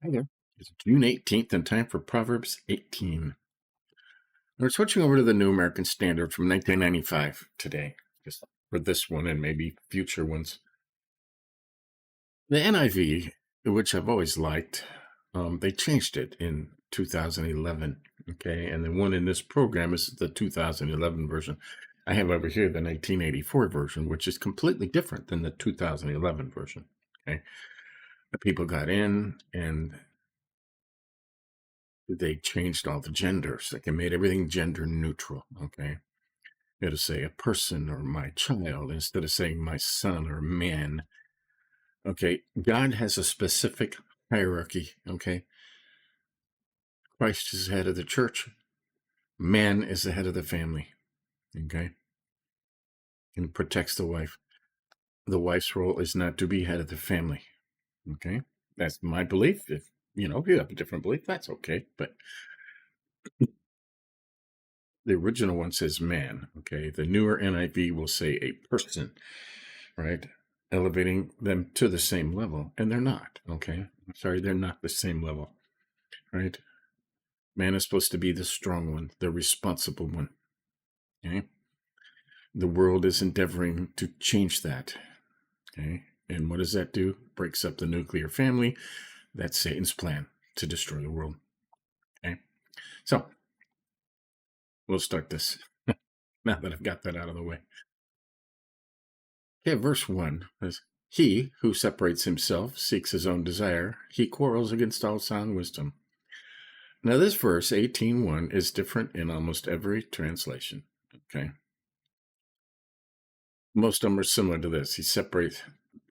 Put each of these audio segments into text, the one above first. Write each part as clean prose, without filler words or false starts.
Hi there. It's June 18th and time for Proverbs 18. We're switching over to the New American Standard from 1995 today, just for this one and maybe future ones. The NIV, which I've always liked, they changed it in 2011. Okay, and the one in this program is the 2011 version. I have over here the 1984 version, which is completely different than the 2011 version. Okay, the people got in and they changed all the genders. Like they made everything gender neutral. Okay. You had to say a person or my child instead of saying my son or man. Okay. God has a specific hierarchy. Okay. Christ is the head of the church. Man is the head of the family. Okay. And protects the wife. The wife's role is not to be head of the family. Okay. That's my belief. If you have a different belief, that's okay. But the original one says man. Okay. The newer NIV will say a person, right? Elevating them to the same level. And they're not. Okay. I'm sorry, they're not the same level. Right? Man is supposed to be the strong one, the responsible one. Okay. The world is endeavoring to change that. Okay. And what does that do? Breaks up the nuclear family. That's Satan's plan to destroy the world. Okay. So we'll start this now that I've got that out of the way. Okay, verse 1 says, He who separates himself seeks his own desire. He quarrels against all sound wisdom. Now this verse, 18:1, is different in almost every translation. Okay. Most of them are similar to this.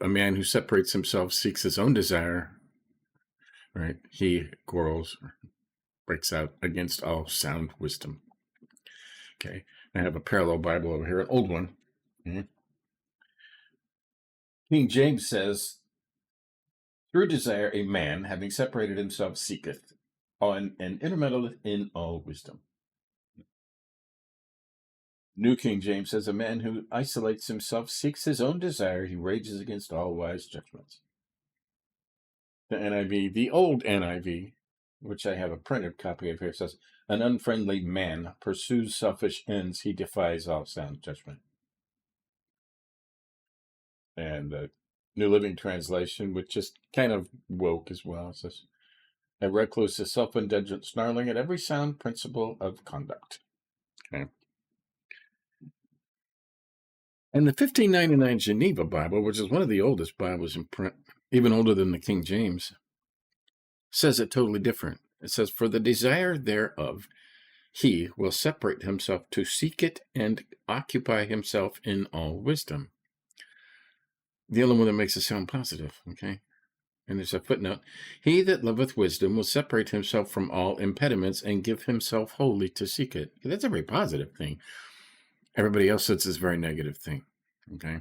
A man who separates himself seeks his own desire, right? He quarrels, breaks out against all sound wisdom. Okay. I have a parallel Bible over here, an old one. Okay. King James says, through desire, a man, having separated himself, seeketh and intermeddleth in all wisdom. New King James says, a man who isolates himself seeks his own desire. He rages against all wise judgments. The NIV, the old NIV, which I have a printed copy of here, says, an unfriendly man pursues selfish ends. He defies all sound judgment. And the New Living Translation, which is kind of woke as well, says, a recluse is self-indulgent, snarling at every sound principle of conduct. Okay. And the 1599 Geneva Bible, which is one of the oldest Bibles in print, even older than the King James, says it totally different. It says, for the desire thereof, he will separate himself to seek it and occupy himself in all wisdom. The only one that makes it sound positive, okay? And there's a footnote. He that loveth wisdom will separate himself from all impediments and give himself wholly to seek it. That's a very positive thing. Everybody else says it's a very negative thing, okay?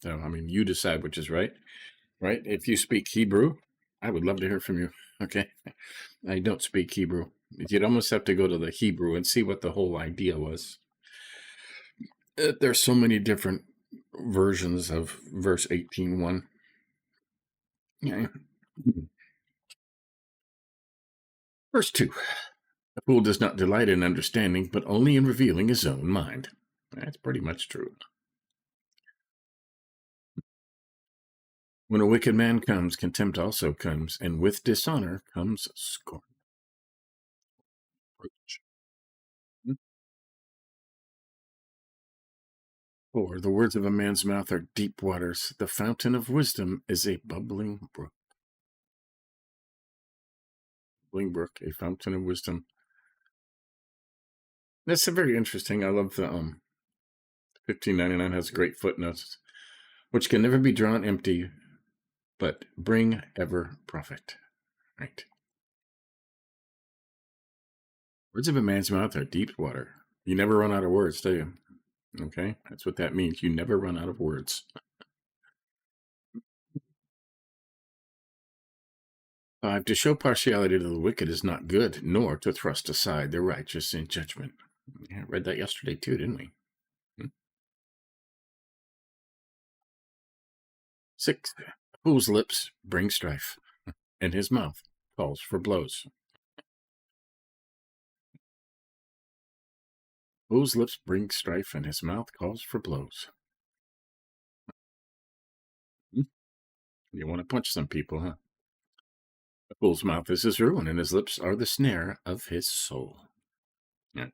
So, I mean, you decide which is right? If you speak Hebrew, I would love to hear from you, okay? I don't speak Hebrew. You'd almost have to go to the Hebrew and see what the whole idea was. There's so many different versions of verse 18:1. Yeah. Verse 2. A fool does not delight in understanding, but only in revealing his own mind. That's pretty much true. When a wicked man comes, contempt also comes, and with dishonor comes scorn. For the words of a man's mouth are deep waters. The fountain of wisdom is a bubbling brook. Bubbling brook, a fountain of wisdom. That's very interesting. I love the 1599 has great footnotes, which can never be drawn empty, but bring ever profit. Right. Words of a man's mouth are deep water. You never run out of words, do you? Okay, that's what that means. You never run out of words. 5, to show partiality to the wicked is not good, nor to thrust aside the righteous in judgment. Yeah, I read that yesterday too, didn't we? 6, a fool's lips bring strife, and his mouth calls for blows. Fool's lips bring strife, and his mouth calls for blows. You want to punch some people, huh? A fool's mouth is his ruin, and his lips are the snare of his soul. Yeah.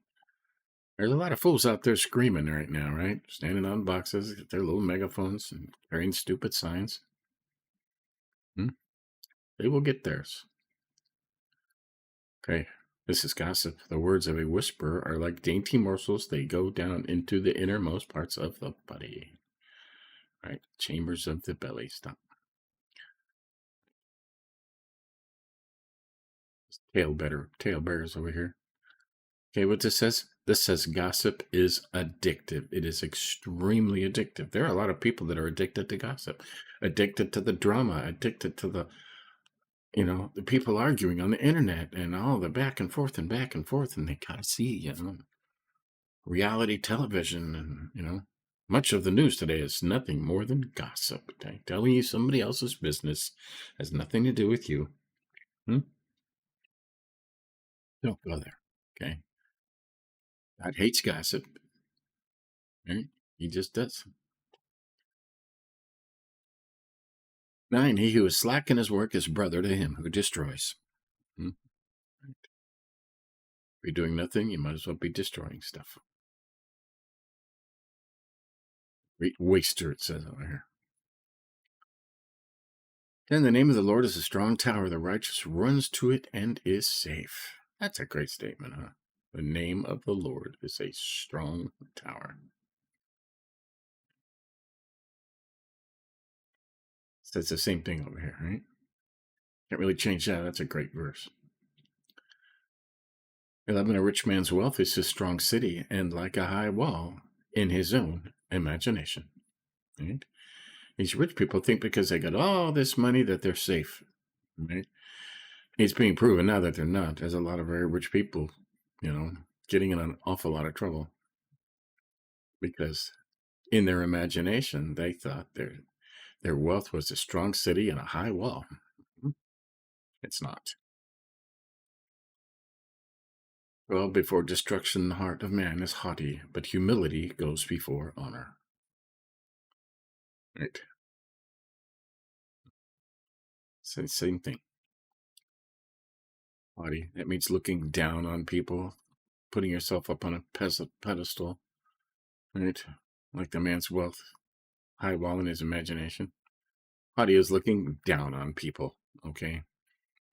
There's a lot of fools out there screaming right now, right? Standing on boxes, with their little megaphones, and carrying stupid signs. They will get theirs. Okay. This is gossip. The words of a whisperer are like dainty morsels. They go down into the innermost parts of the body. Right? Chambers of the belly. Stop. Tail bearers over here. Okay, what this says? This says gossip is addictive. It is extremely addictive. There are a lot of people that are addicted to gossip, addicted to the drama, addicted to the people arguing on the internet and all the back and forth, and they gotta see, reality television, and much of the news today is nothing more than gossip. Okay? Telling you somebody else's business has nothing to do with you. Don't go there. Okay. God hates gossip. Right? He just does. 9, he who is slack in his work is brother to him who destroys. If you're doing nothing, you might as well be destroying stuff. Great waster, it says over here. Then the name of the Lord is a strong tower. The righteous runs to it and is safe. That's a great statement, huh? The name of the Lord is a strong tower. Says the same thing over here, right? Can't really change that. That's a great verse. 11, a rich man's wealth is his strong city, and like a high wall in his own imagination. Right? These rich people think because they got all this money that they're safe. Right? It's being proven now that they're not. There's a lot of very rich people, getting in an awful lot of trouble because in their imagination, they thought their wealth was a strong city and a high wall. It's not. Well, before destruction, the heart of man is haughty, but humility goes before honor. Right? Same thing. Haughty. That means looking down on people, putting yourself up on a pedestal. Right? Like the man's wealth, high wall in his imagination. Haughty is looking down on people. Okay?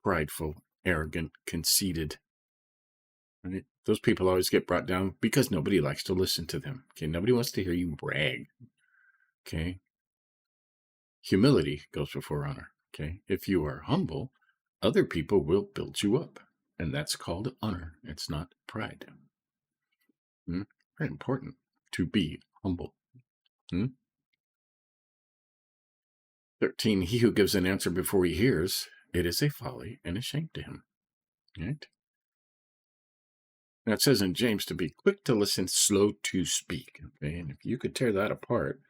Prideful, arrogant, conceited. Right? Those people always get brought down because nobody likes to listen to them. Okay? Nobody wants to hear you brag. Okay? Humility goes before honor. Okay? If you are humble, other people will build you up. And that's called honor. It's not pride. Very important to be humble. 13, he who gives an answer before he hears, it is a folly and a shame to him. Right? Now it says in James to be quick to listen, slow to speak. Okay? And if you could tear that apart,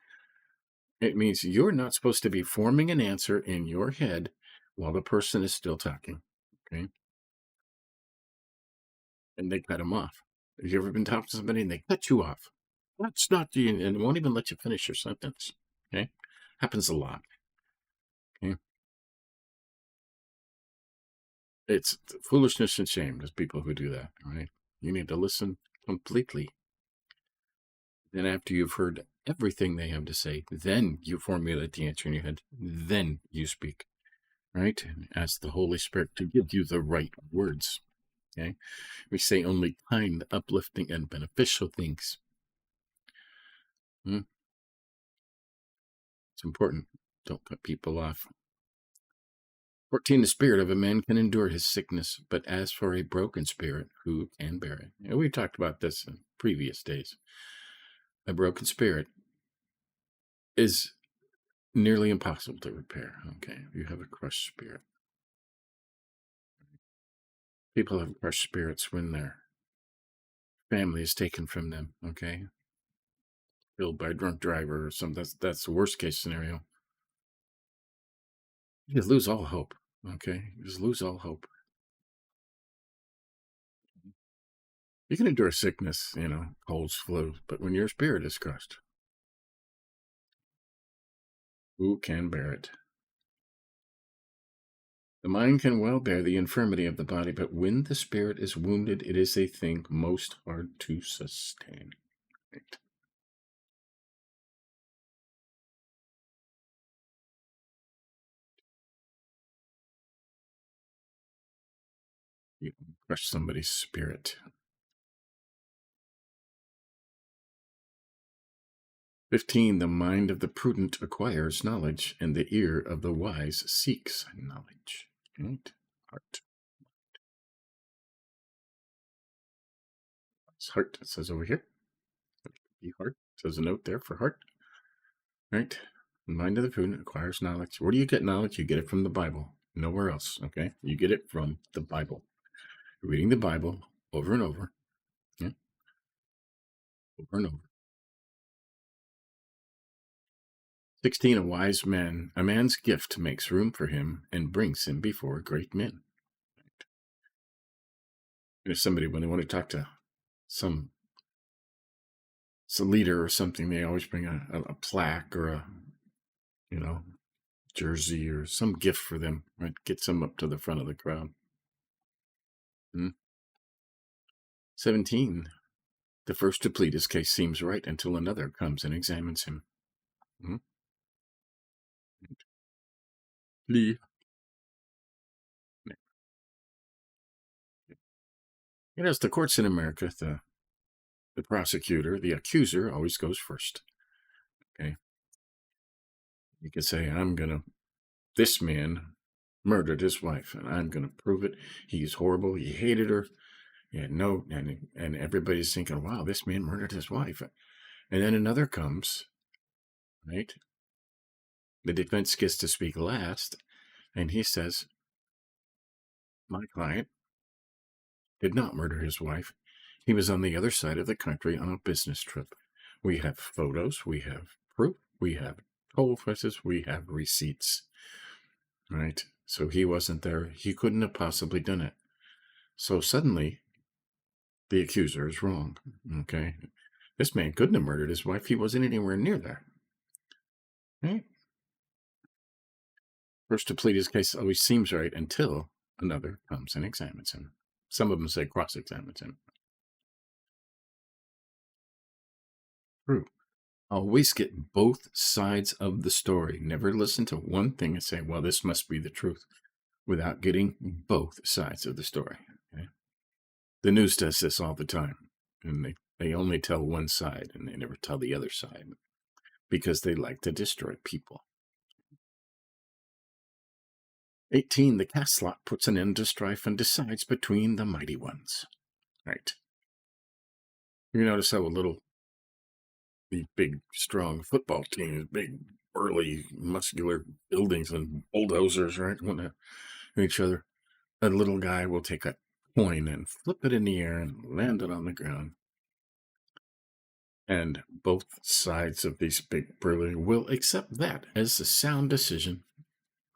it means you're not supposed to be forming an answer in your head while the person is still talking. Okay? And they cut him off. Have you ever been talking to somebody and they cut you off? That's not the, and won't even let you finish your sentence. Okay? Happens a lot. Okay? It's foolishness and shame. There's people who do that. Right? You need to listen completely. Then after you've heard everything they have to say, then you formulate the answer in your head. Then you speak. Right? And ask the Holy Spirit to give you the right words. Okay? We say only kind, uplifting, and beneficial things. It's important. Don't cut people off. 14, the spirit of a man can endure his sickness, but as for a broken spirit, who can bear it? And we talked about this in previous days. A broken spirit is nearly impossible to repair. Okay, you have a crushed spirit. People have crushed spirits when their family is taken from them. Okay, killed by a drunk driver or something. That's the worst case scenario. You lose all hope. Okay? Just lose all hope. You can endure sickness, colds, flu, but when your spirit is crushed, who can bear it? The mind can well bear the infirmity of the body, but when the spirit is wounded, it is a thing most hard to sustain. Right? You can crush somebody's spirit. 15. The mind of the prudent acquires knowledge, and the ear of the wise seeks knowledge. Right? Heart. It's heart, it says over here. The heart. It says a note there for heart. Right? The mind of the prudent acquires knowledge. Where do you get knowledge? You get it from the Bible. Nowhere else. Okay? You get it from the Bible. You're reading the Bible over and over. Yeah? Over and over. 16. A man's gift makes room for him and brings him before great men. If somebody, when they want to talk to some leader or something, they always bring a plaque or a jersey or some gift for them, right? Gets them up to the front of the crowd. 17. The first to plead his case seems right until another comes and examines him. Lee. As the courts in America, the prosecutor, the accuser, always goes first. Okay. You could say, this man murdered his wife, and I'm going to prove it. He's horrible. He hated her. And everybody's thinking, wow, this man murdered his wife. And then another comes, right? The defense gets to speak last, and he says, my client did not murder his wife. He was on the other side of the country on a business trip. We have photos, we have proof, we have toll prices, we have receipts, right? So he wasn't there. He couldn't have possibly done it. So suddenly, the accuser is wrong, okay? This man couldn't have murdered his wife. He wasn't anywhere near there, right? First to plead his case always seems right until another comes and examines him. Some of them say cross-examines him. True. Always get both sides of the story. Never listen to one thing and say, well, this must be the truth, without getting both sides of the story. Okay? The news does this all the time, and they only tell one side, and they never tell the other side, because they like to destroy people. 18. The cast lot puts an end to strife and decides between the mighty ones. Right. You notice how these big, strong football teams, big, burly, muscular buildings and bulldozers, right, want to each other. A little guy will take a coin and flip it in the air and land it on the ground. And both sides of these big, burly will accept that as the sound decision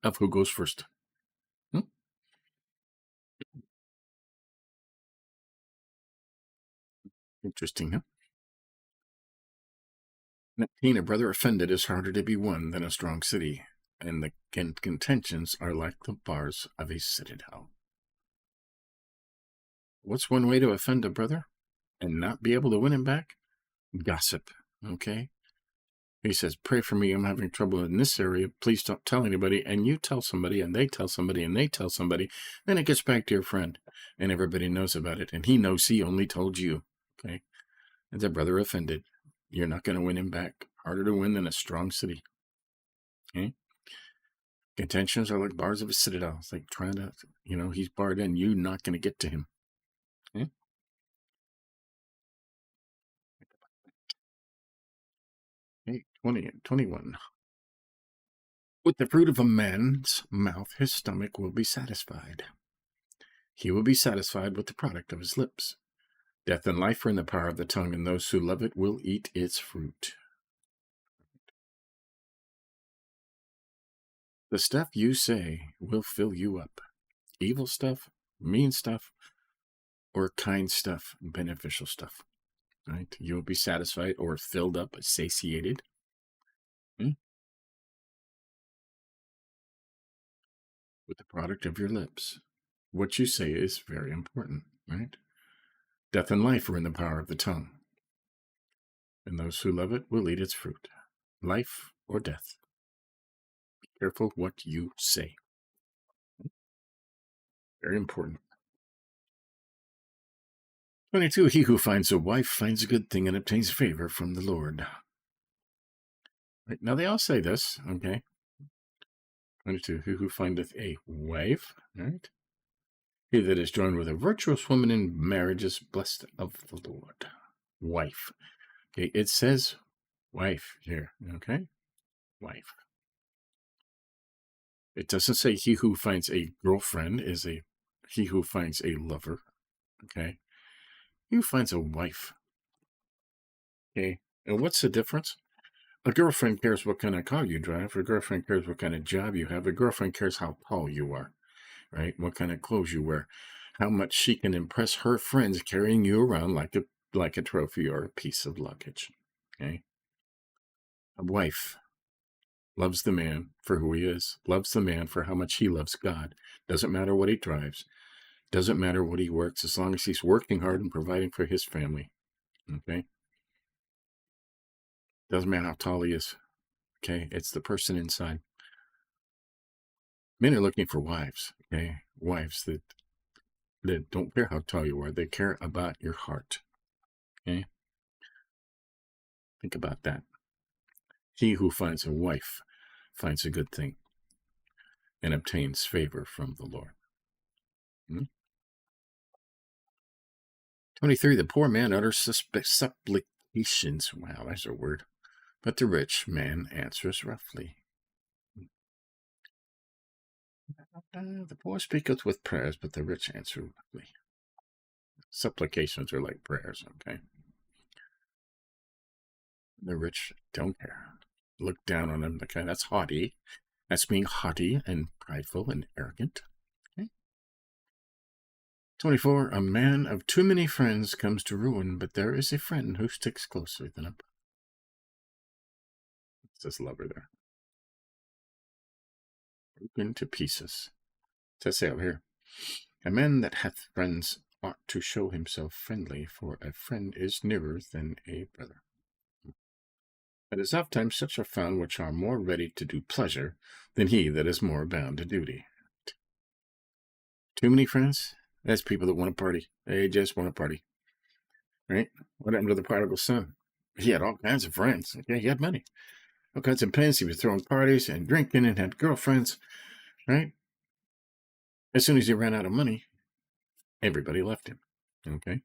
of who goes first. Interesting, huh? 19. A brother offended is harder to be won than a strong city, and the contentions are like the bars of a citadel. What's one way to offend a brother and not be able to win him back? Gossip, okay? He says, pray for me, I'm having trouble in this area, please don't tell anybody, and you tell somebody, and they tell somebody, and they tell somebody, then it gets back to your friend, and everybody knows about it, and he knows he only told you, okay? And the brother offended. You're not going to win him back. Harder to win than a strong city. Okay? Contentions are like bars of a citadel. It's like trying to, he's barred in. You're not going to get to him. Okay? 20 and 21. With the fruit of a man's mouth, his stomach will be satisfied. He will be satisfied with the product of his lips. Death and life are in the power of the tongue, and those who love it will eat its fruit. The stuff you say will fill you up. Evil stuff, mean stuff, or kind stuff, beneficial stuff. Right? You will be satisfied or filled up, satiated. With the product of your lips. What you say is very important, right? Death and life are in the power of the tongue, and those who love it will eat its fruit. Life or death. Be careful what you say. Very important. 22. He who finds a wife finds a good thing and obtains favor from the Lord. Right, now they all say this, okay? 22. He who findeth a wife, right? He that is joined with a virtuous woman in marriage is blessed of the Lord. Wife. Okay, it says wife here, okay? Wife. It doesn't say he who finds a girlfriend is he who finds a lover, okay? He who finds a wife, okay? And what's the difference? A girlfriend cares what kind of car you drive. A girlfriend cares what kind of job you have. A girlfriend cares how tall you are, right? What kind of clothes you wear. How much she can impress her friends carrying you around like a trophy or a piece of luggage, okay? A wife loves the man for who he is, loves the man for how much he loves God. Doesn't matter what he drives, doesn't matter what he works, as long as he's working hard and providing for his family, okay? Doesn't matter how tall he is, okay? It's the person inside. Men are looking for wives, okay? Wives that don't care how tall you are, they care about your heart, okay? Think about that. He who finds a wife finds a good thing and obtains favor from the Lord. 23. The poor man utters supplications. Wow, that's a word. But the rich man answers roughly. The poor speaketh with prayers, but the rich answer roughly. Supplications are like prayers, okay? The rich don't care. Look down on them. Okay, that's haughty. That's being haughty and prideful and arrogant. Okay? 24. A man of too many friends comes to ruin, but there is a friend who sticks closer than a brother. It says lover there. Broken to pieces. It says over here. A man that hath friends ought to show himself friendly, for a friend is nearer than a brother. It is oftentimes such are found which are more ready to do pleasure than he that is more bound to duty. Too many friends? That's people that want to party. They just want to party. Right? What happened to the prodigal son? He had all kinds of friends. Okay, he had money. All kinds of pens. He was throwing parties and drinking and had girlfriends. Right? As soon as he ran out of money, everybody left him. Okay?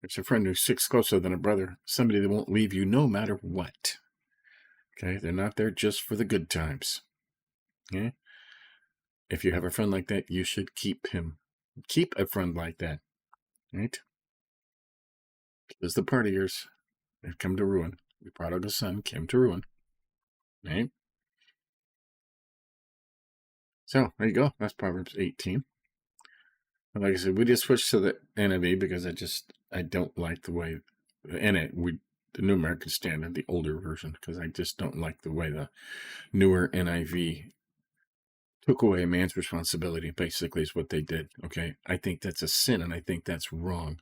It's a friend who sticks closer than a brother. Somebody that won't leave you no matter what. Okay? They're not there just for the good times. Okay? If you have a friend like that, you should keep him. Keep a friend like that. Right? Because the partiers have come to ruin. The prodigal son came to ruin. Right? So, there you go. That's Proverbs 18. And like I said, we just switched to the NAB because I don't like the way the New American Standard, the older version, because I just don't like the way the newer NIV took away a man's responsibility, basically, is what they did. Okay. I think that's a sin, and I think that's wrong.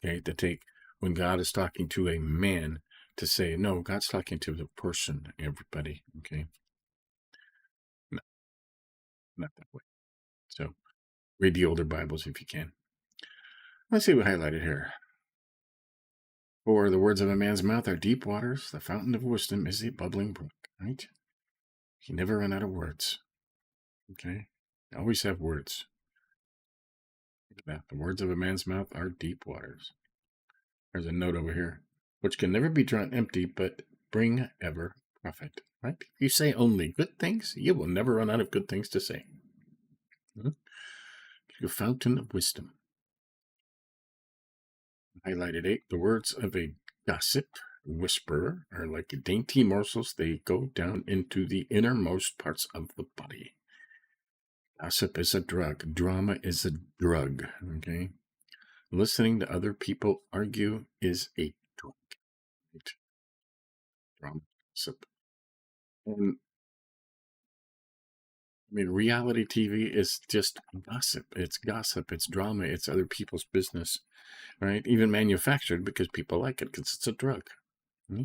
Okay. To take, when God is talking to a man, to say, no, God's talking to the person, everybody. Okay. No, not that way. So read the older Bibles if you can. Let's see what highlighted here. For the words of a man's mouth are deep waters. The fountain of wisdom is a bubbling brook. Right? You never run out of words. Okay. You always have words. Look at that. The words of a man's mouth are deep waters. There's a note over here, which can never be drawn empty, but bring ever profit. Right? If you say only good things, you will never run out of good things to say. The fountain of wisdom. Highlighted 8. The words of a gossip whisper are like dainty morsels. They go down into the innermost parts of the body. Gossip is a drug. Drama is a drug. Okay. Listening to other people argue is a drug. Right? Drama, gossip. And I mean, reality TV is just gossip. It's gossip. It's drama. It's other people's business, right? Even manufactured because people like it because it's a drug. Hmm?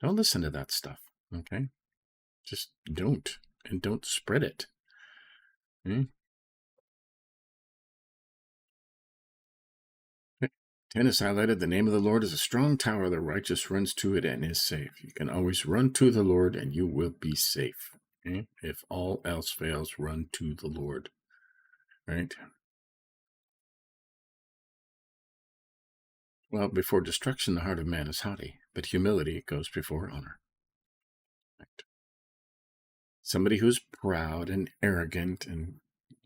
Don't listen to that stuff, okay? Just don't. And don't spread it. Hmm? 10 is highlighted. The name of the Lord is a strong tower. The righteous runs to it and is safe. You can always run to the Lord and you will be safe. Okay? If all else fails, run to the Lord. Right? Well, before destruction, the heart of man is haughty, but humility goes before honor. Right? Somebody who's proud and arrogant and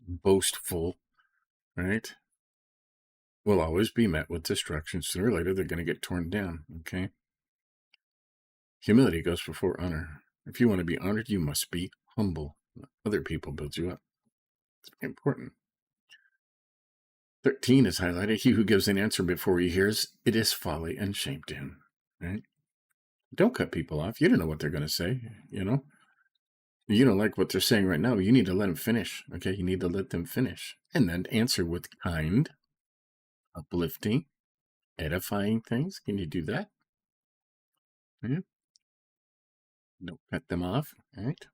boastful, right, will always be met with destruction. Sooner or later, they're going to get torn down, okay? Humility goes before honor. If you want to be honored, you must be humble. Other people build you up. It's important. 13 is highlighted. He who gives an answer before he hears, it is folly and shame to him, right? Don't cut people off. You don't know what they're going to say, you know? You don't like what they're saying right now. You need to let them finish, okay? You need to let them finish. And then answer with kind, uplifting, edifying things. Can you do that? Yeah. Don't cut them off, right?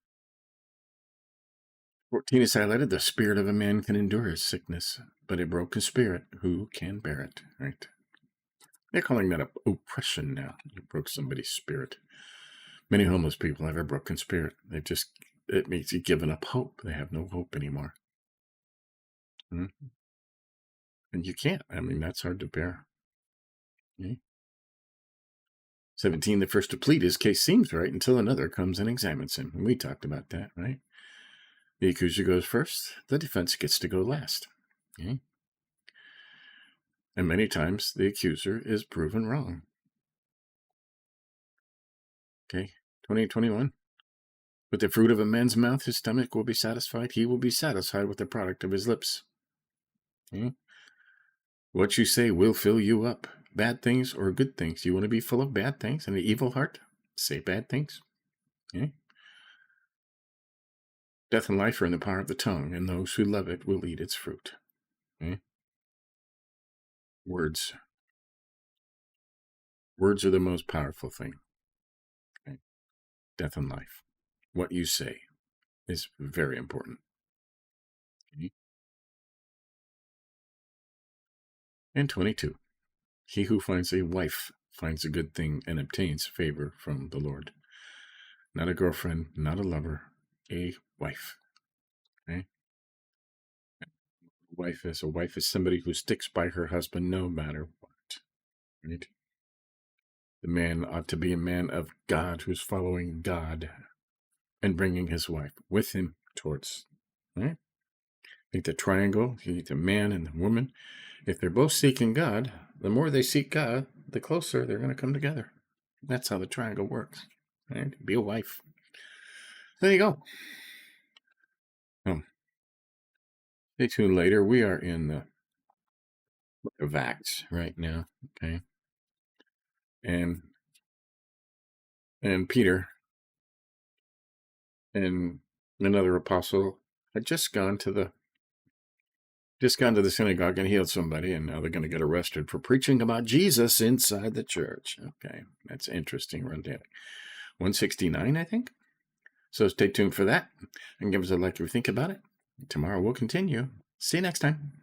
14 is highlighted. The spirit of a man can endure his sickness, but a broken spirit, who can bear it, right? They're calling that oppression now. You broke somebody's spirit. Many homeless people have a broken spirit. It makes you given up hope. They have no hope anymore. Hmm? And you can't. I mean, that's hard to bear. Okay? 17, the first to plead his case seems right until another comes and examines him. And we talked about that, right? The accuser goes first. The defense gets to go last. Okay? And many times the accuser is proven wrong. Okay? 2021. With the fruit of a man's mouth, his stomach will be satisfied. He will be satisfied with the product of his lips. Okay? What you say will fill you up. Bad things or good things. You want to be full of bad things and an evil heart? Say bad things. Okay? Death and life are in the power of the tongue, and those who love it will eat its fruit. Okay? Words. Words are the most powerful thing. Okay? Death and life. What you say is very important. Okay? And 22. He who finds a wife finds a good thing and obtains favor from the Lord. Not a girlfriend, not a lover, a wife. Okay? A wife is somebody who sticks by her husband no matter what. Right? The man ought to be a man of God who's following God and bringing his wife with him towards. Right? I think the triangle, you need the man and the woman. If they're both seeking God, the more they seek God, the closer they're going to come together. That's how the triangle works. Right? Be a wife. There you go. Oh, stay tuned later. We are in the book of Acts right now. Okay. And Peter and another apostle had just gone to the synagogue and healed somebody, and now they're going to get arrested for preaching about Jesus inside the church. Okay, that's interesting. Run down 169, I think. So stay tuned for that, and give us a like if you think about it. Tomorrow we'll continue. See you next time.